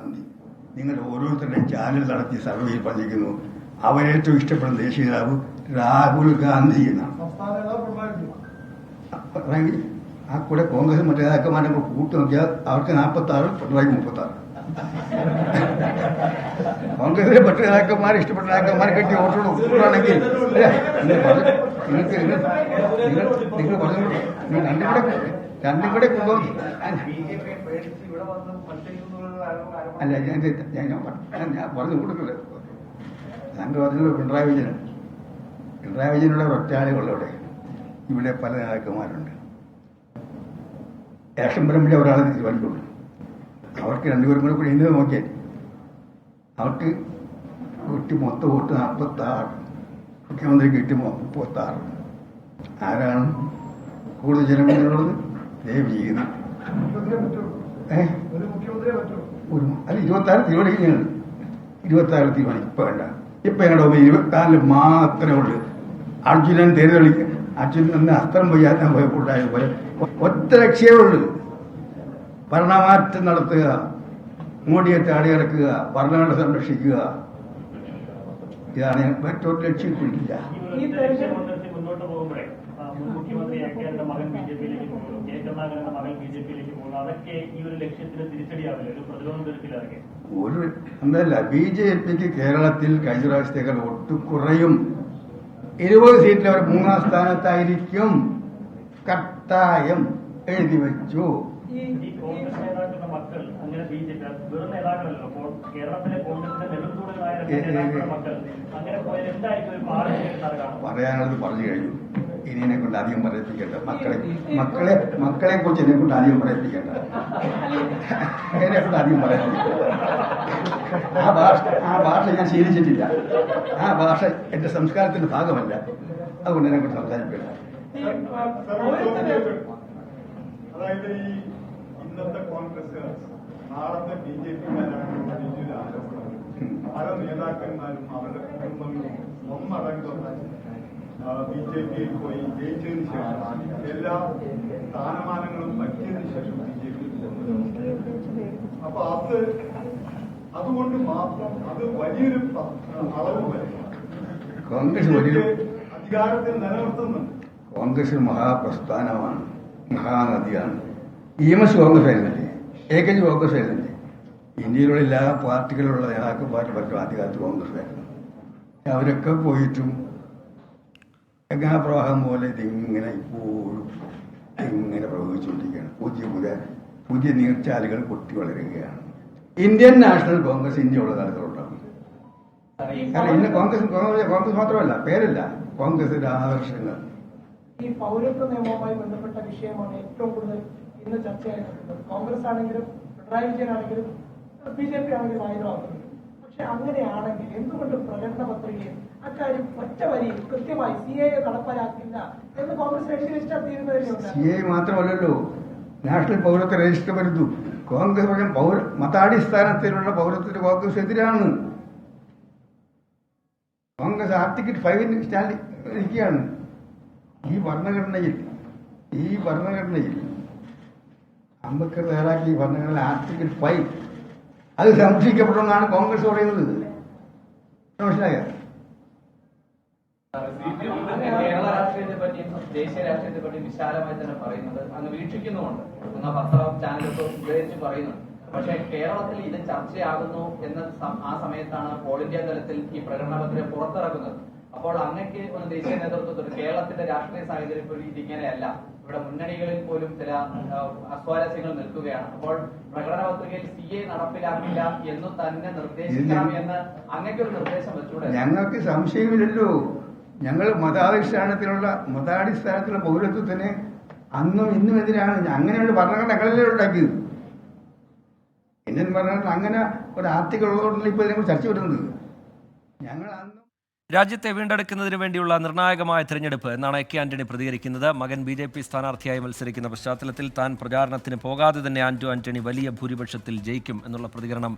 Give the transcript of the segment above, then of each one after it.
ഗാന്ധി. നിങ്ങൾ ഓരോരുത്തരുടെയും ചാനൽ നടത്തിയ സർവേയിൽ പറഞ്ഞിരിക്കുന്നു അവരേറ്റവും ഇഷ്ടപ്പെടുന്ന ദേശീയ നേതാവ് രാഹുൽ ഗാന്ധി എന്നാണ്. ആ കൂടെ കോൺഗ്രസ് മറ്റു നേതാക്കന്മാരെ കൂട്ടി നോക്കിയാൽ അവർക്ക് 46, പിണറായി 36. കോൺഗ്രസിലെ മറ്റു നേതാക്കന്മാരെ ഇഷ്ടപ്പെട്ട നേതാക്കന്മാരെ കെട്ടി വോട്ടുകൾ ഒപ്പിടുകയാണെങ്കിൽ നിങ്ങൾ പറഞ്ഞു രണ്ടും കൂടെ കൊണ്ടുപോകും. അല്ല ഞാൻ പറഞ്ഞു കൊടുക്കില്ല. താങ്കൾ പറഞ്ഞത് പിണറായി വിജയനുള്ള ഒറ്റയാളുകളുടെ ഇവിടെ പല നേതാക്കന്മാരുണ്ട്. ഇലക്ഷൻ പരമ്പര ഒരാളെ തീരുമാനിക്കുള്ളൂ. അവർക്ക് രണ്ടുപേരും കൂടെ ഇന്നത് നോക്കിയാൽ അവർക്ക് കിട്ടി മൊത്തം വോട്ട് 46, മുഖ്യമന്ത്രിക്ക് കിട്ടി 36. ആരാണ് കൂടുതൽ ജനങ്ങളുള്ളത്? ദയവ് ചെയ്ത് അല്ല 26 തീരുമാനിക്കുകയാണ്. 26 തീരുമാനിക്കും. ഇപ്പൊ വേണ്ട. ഇപ്പൊ ഞങ്ങളുടെ 24 മാത്രമേ ഉള്ളൂ. അർജുനൻ തെരുതെളിക്കുക. അർജുനൻ അസ്ത്രം ചെയ്യാൻ പോയപ്പോഴായ പോലെ ഒറ്റ ലക്ഷ്യമേ ഉള്ളൂ. ഭരണമാറ്റം നടത്തുക, മോഡിയെ ചാടിയിറക്കുക, ഭരണഘടന സംരക്ഷിക്കുക. ഇതാണ് മറ്റൊരു ലക്ഷ്യത്തില്ല. മുന്നോട്ട് പോകുമ്പോഴേ മുഖ്യമന്ത്രിയാക്കിയ മകൻ ബിജെപിയിലേക്ക് പോകുന്നു, കെ കരുണാകരന്റെ മകൻ ബിജെപിയിലേക്ക് പോകുന്നു. അതൊക്കെ ഈ ഒരു ലക്ഷ്യത്തിന് തിരിച്ചടിയാവില്ല, ഒരു പ്രതിരോധം തീർക്കില്ലാതെ ഒരു എന്തല്ല. ബിജെപിക്ക് കേരളത്തിൽ കഴിഞ്ഞ പ്രാവശ്യത്തേക്കാൾ ഒട്ടു കുറയും. 20 സീറ്റിൽ അവർ 3ാം സ്ഥാനത്തായിരിക്കും. കട്ടായം എഴുതി വെച്ചു. ഈ കോൺഗ്രസ് നേതാക്കളുടെ മക്കൾ അങ്ങനെ ബിജെപി വെറും നേതാക്കളല്ലോ. അപ്പോൾ കേരളത്തിലെ കോൺഗ്രസിന്റെ നെടുന്തൂണുകളായ നേതാക്കളുടെ മക്കൾ അങ്ങനെ പോയാൽ എന്തായിരിക്കും ഒരു പാഠം? പറയാനുള്ളത് പറഞ്ഞു കഴിഞ്ഞു. ഇനി എന്നെ കൊണ്ട് അധികം പറയിപ്പിക്കേണ്ട. മക്കളെ കുറിച്ച് എന്നെ കൊണ്ട് അധികം പറയിപ്പിക്കേണ്ട. എന്നെ കൊണ്ട് അധികം പറയിപ്പിക്കേണ്ട. ആ ഭാഷ ഞാൻ ശീലിച്ചിട്ടില്ല. ആ ഭാഷ എന്റെ സംസ്കാരത്തിന്റെ ഭാഗമല്ല. അതുകൊണ്ട് എന്നെ കൊണ്ട് സംസാരിക്കേണ്ട. അതായത് ഈ ഇന്നത്തെ കോൺഗ്രസ് നാളത്തെ ബിജെപിക്കാരാണെന്നുള്ള രീതിയിൽ ആരോപണം പല നേതാക്കന്മാരും അവരുടെ കുടുംബങ്ങളും ഒന്നടങ്കം ബിജെപിയിൽ പോയി ജയിച്ചതിന് ശേഷം എല്ലാ സ്ഥാനമാനങ്ങളും പറ്റിയതിനു ശേഷം ബിജെപിയിൽ പോകുന്നത്. അപ്പൊ അതുകൊണ്ട് മാത്രം അത് വലിയൊരു അളവ് വരെ കോൺഗ്രസ് അധികാരത്തിൽ നിലനിർത്തുന്നുണ്ട്. കോൺഗ്രസ് മഹാപ്രസ്ഥാനമാണ്, മഹാനദിയാണ്. EMS കോൺഗ്രസ് ആയിരുന്നില്ലേ? AKG കോൺഗ്രസ് ആയിരുന്നില്ലേ? ഇന്ത്യയിലുള്ള എല്ലാ പാർട്ടികളിലുള്ള നേതാക്കന്മാരുടെ പറ്റും ആദ്യകാലത്ത് കോൺഗ്രസ് ആയിരുന്നു. അവരൊക്കെ പോയിട്ടും ഗംഗാപ്രവാഹം പോലെ ഇതിങ്ങനെ ഇപ്പോഴും ഇങ്ങനെ പ്രവഹിച്ചുകൊണ്ടിരിക്കുകയാണ്. പുതിയ നീർച്ചാലുകൾ പൊട്ടി വളരുകയാണ്. ഇന്ത്യൻ നാഷണൽ കോൺഗ്രസ് ഇന്ത്യയുള്ള കാലത്തുണ്ടാകും. കാരണം ഇന്ന് കോൺഗ്രസ് മാത്രമല്ല, പേരല്ല, കോൺഗ്രസിന്റെ ആദർശങ്ങൾ. ഈ പൗരത്വ നിയമവുമായി ബന്ധപ്പെട്ട വിഷയമാണ് ഏറ്റവും കൂടുതൽ ഇന്ന് ചർച്ചയായി നടക്കുന്നത്. കോൺഗ്രസ് ആണെങ്കിലും പിണറായി വിജയൻ ആണെങ്കിലും BJP ആണെങ്കിലും ആയുധമാക്കുന്നത്. പക്ഷെ അങ്ങനെയാണെങ്കിൽ എന്തുകൊണ്ട് പ്രകടന പത്രികയിൽ അക്കാര്യം ഒറ്റ വരിയിൽ കൃത്യമായി CAA നടപ്പാക്കില്ല എന്ന് കോൺഗ്രസ് രജിസ്റ്റർ തീരുന്നതല്ലേ? CAA മാത്രമല്ലല്ലോ, നാഷണൽ പൗരത്വ രജിസ്റ്റർ വരുന്നു. കോൺഗ്രസ് മതാടിസ്ഥാനത്തിലുള്ള പൗരത്വത്തിന് കോൺഗ്രസ് എതിരാണ്. കോൺഗ്രസ് ആർട്ടിക്കിൾ 5 സ്റ്റാൻഡ് ഇരിക്കുകയാണ്. ഈ ഭരണഘടനയിൽ അംബേദ്കർ തയ്യാറാക്കിയ ഭരണഘടന ആർട്ടിക്കിൾ 5 അത് സംരക്ഷിക്കപ്പെടുമെന്നാണ് കോൺഗ്രസ് പറയുന്നത്. മനസ്സിലായ? കേരള രാഷ്ട്രീയത്തെ പറ്റിയും ദേശീയ രാഷ്ട്രീയത്തെ പറ്റിയും വിശാലമായി തന്നെ പറയുന്നത് അങ്ങ് വീക്ഷിക്കുന്നുമുണ്ട്, അങ്ങ് പത്ര ചാനലൊക്കെ ഉപയോഗിച്ച് പറയുന്നുണ്ട്. പക്ഷേ കേരളത്തിൽ ഇത് ചർച്ചയാകുന്നു എന്ന ആ സമയത്താണ് ഓൾ ഇന്ത്യ തലത്തിൽ ഈ പ്രകടന പത്രിക പുറത്തിറക്കുന്നത്. അപ്പോൾ അങ്ങക്ക് ഒരു ദേശീയ നേതൃത്വത്തിൽ കേരളത്തിന്റെ രാഷ്ട്രീയ സാഹചര്യം ഇപ്പോൾ ഇതിങ്ങനെയല്ല. ഇവിടെ മുന്നണികളിൽ പോലും ചില അസ്വാരസ്യങ്ങൾ നിൽക്കുകയാണ്. അപ്പോൾ പ്രകടന പത്രികയിൽ CA നടപ്പിലാക്കില്ല എന്ന് തന്നെ നിർദ്ദേശിക്കണം എന്ന് അങ്ങക്കൊരു നിർദ്ദേശം വെച്ചൂടെ? ഞങ്ങൾക്ക് സംശയമില്ലല്ലോ. ഞങ്ങൾ മതാടിസ്ഥാനത്തിലുള്ള പൗരത്വത്തിന് അന്നും ഇന്നും എതിരാണ്. അങ്ങനെയുള്ള ഭരണഘടനകളല്ലേ ഉണ്ടാക്കിയത്. ഇന്ത്യൻ ഭരണഘടന അങ്ങനെ ഒരു ആർട്ടിക്കിൾ ഉള്ളതുകൊണ്ടല്ല ഇപ്പൊ ഇതിനെ ചർച്ച വരുന്നത്. ഞങ്ങൾ രാജ്യത്തെ വീണ്ടെടുക്കുന്നതിന് വേണ്ടിയുള്ള നിർണായകമായ തെരഞ്ഞെടുപ്പ് എന്നാണ് AK ആന്റണി പ്രതികരിക്കുന്നത്. മകൻ BJP സ്ഥാനാർത്ഥിയായി മത്സരിക്കുന്ന പശ്ചാത്തലത്തിൽ താൻ പ്രചാരണത്തിന് പോകാതെ തന്നെ ആന്റണി വലിയ ഭൂരിപക്ഷത്തിൽ ജയിക്കും എന്നുള്ള പ്രതികരണം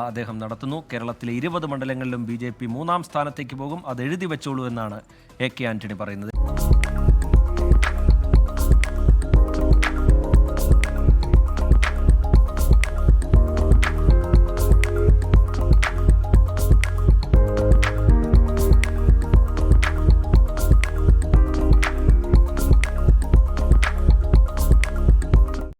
അദ്ദേഹം നടത്തുന്നു. കേരളത്തിലെ 20 മണ്ഡലങ്ങളിലും BJP 3ാം സ്ഥാനത്തേക്ക് പോകും. അത് എഴുതി വെച്ചോളൂ എന്നാണ് AK ആന്റണി പറയുന്നത്.